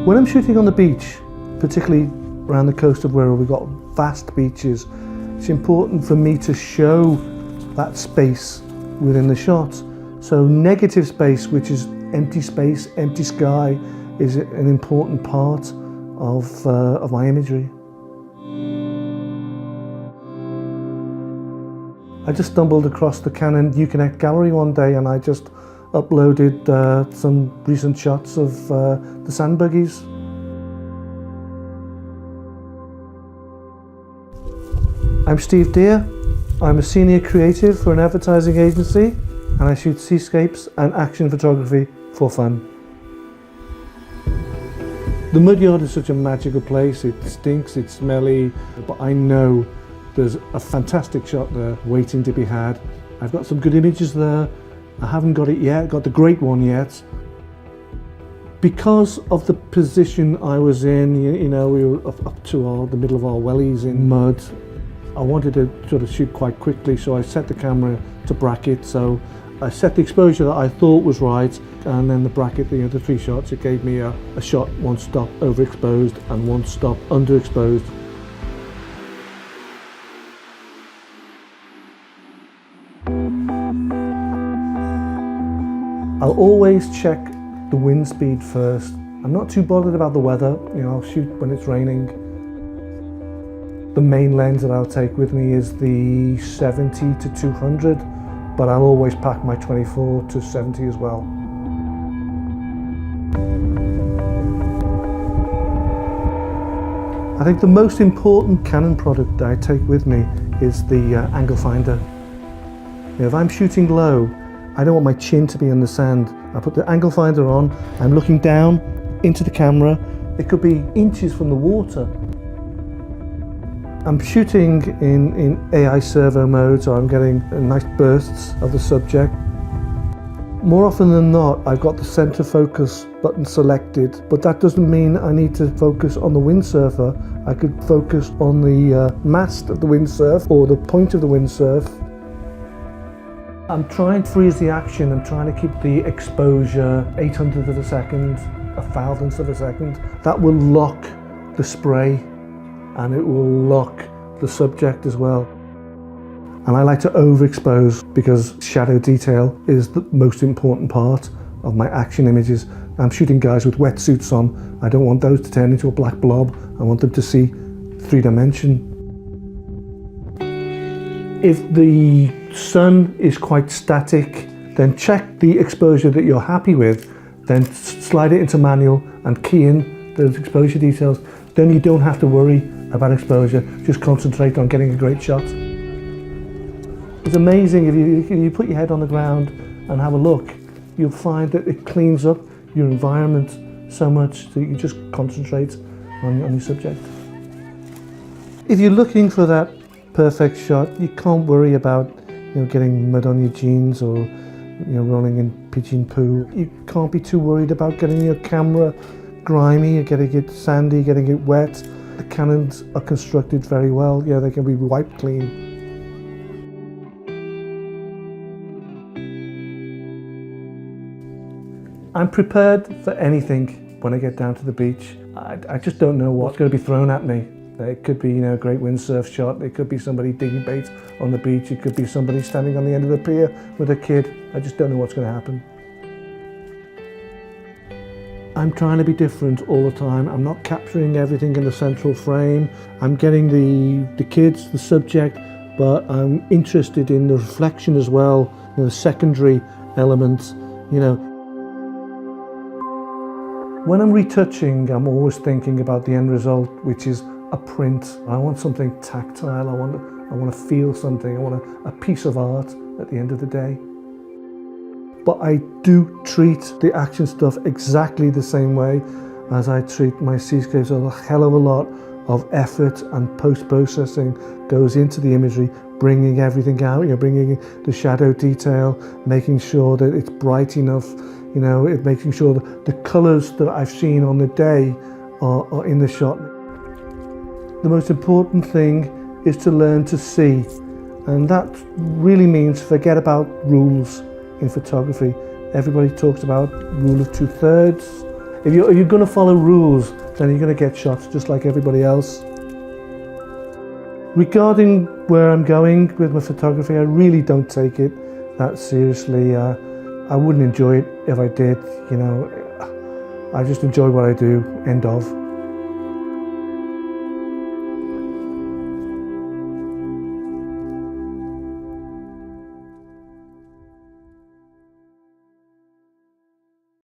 When I'm shooting on the beach, particularly around the coast of Wirral, we've got vast beaches. It's important for me to show that space within the shot. So negative space, which is empty space, empty sky, is an important part of my imagery. I just stumbled across the Canon Uconnect gallery one day and I just uploaded some recent shots of the sand buggies. I'm Steve Deere. I'm a senior creative for an advertising agency and I shoot seascapes and action photography for fun. The Mudyard is such a magical place. It stinks, it's smelly, but I know there's a fantastic shot there waiting to be had. I've got some good images there. I haven't got it yet, got the great one yet. Because of the position I was in, you know, we were up to the middle of our wellies in mud. I wanted to sort of shoot quite quickly, so I set the camera to bracket. So I set the exposure that I thought was right, and then the bracket, the 3 shots, it gave me a shot, 1 stop overexposed and 1 stop underexposed. I'll always check the wind speed first. I'm not too bothered about the weather, you know, I'll shoot when it's raining. The main lens that I'll take with me is the 70 to 200, but I'll always pack my 24 to 70 as well. I think the most important Canon product that I take with me is the angle finder. You know, if I'm shooting low, I don't want my chin to be in the sand. I put the angle finder on, I'm looking down into the camera. It could be inches from the water. I'm shooting in AI servo mode, so I'm getting nice bursts of the subject. More often than not, I've got the center focus button selected, but that doesn't mean I need to focus on the windsurfer. I could focus on the mast of the windsurf or the point of the windsurf. I'm trying to freeze the action. I'm trying to keep the exposure 800th of a second, 1,000th of a second. That will lock the spray and it will lock the subject as well. And I like to overexpose because shadow detail is the most important part of my action images. I'm shooting guys with wetsuits on. I don't want those to turn into a black blob. I want them to see 3-dimension. If the sun is quite static, then check the exposure that you're happy with, then slide it into manual and key in those exposure details. Then you don't have to worry about exposure, just concentrate on getting a great shot. It's amazing if you put your head on the ground and have a look, you'll find that it cleans up your environment so much that you just concentrate on your subject. If you're looking for that perfect shot, you can't worry about getting mud on your jeans or rolling in pigeon poo. You can't be too worried about getting your camera grimy or getting it sandy, getting it wet. The Canons are constructed very well. They can be wiped clean. I'm prepared for anything when I get down to the beach. I just don't know what's going to be thrown at me. It could be a great windsurf shot, it could be somebody digging bait on the beach, it could be somebody standing on the end of the pier with a kid. I just don't know what's going to happen. I'm trying to be different all the time. I'm not capturing everything in the central frame. I'm getting the kids, the subject, but I'm interested in the reflection as well, the secondary elements. When I'm retouching, I'm always thinking about the end result, which is a print. I want something tactile. I want to feel something. I want a piece of art at the end of the day. But I do treat the action stuff exactly the same way as I treat my seascapes. A hell of a lot of effort and post-processing goes into the imagery, bringing everything out, bringing the shadow detail, making sure that it's bright enough, making sure that the colors that I've seen on the day are in the shot. The most important thing is to learn to see, and that really means forget about rules in photography. Everybody talks about rule of 2/3. If you're going to follow rules, then you're going to get shots just like everybody else. Regarding where I'm going with my photography, I really don't take it that seriously. I wouldn't enjoy it if I did, you know. I just enjoy what I do, end of.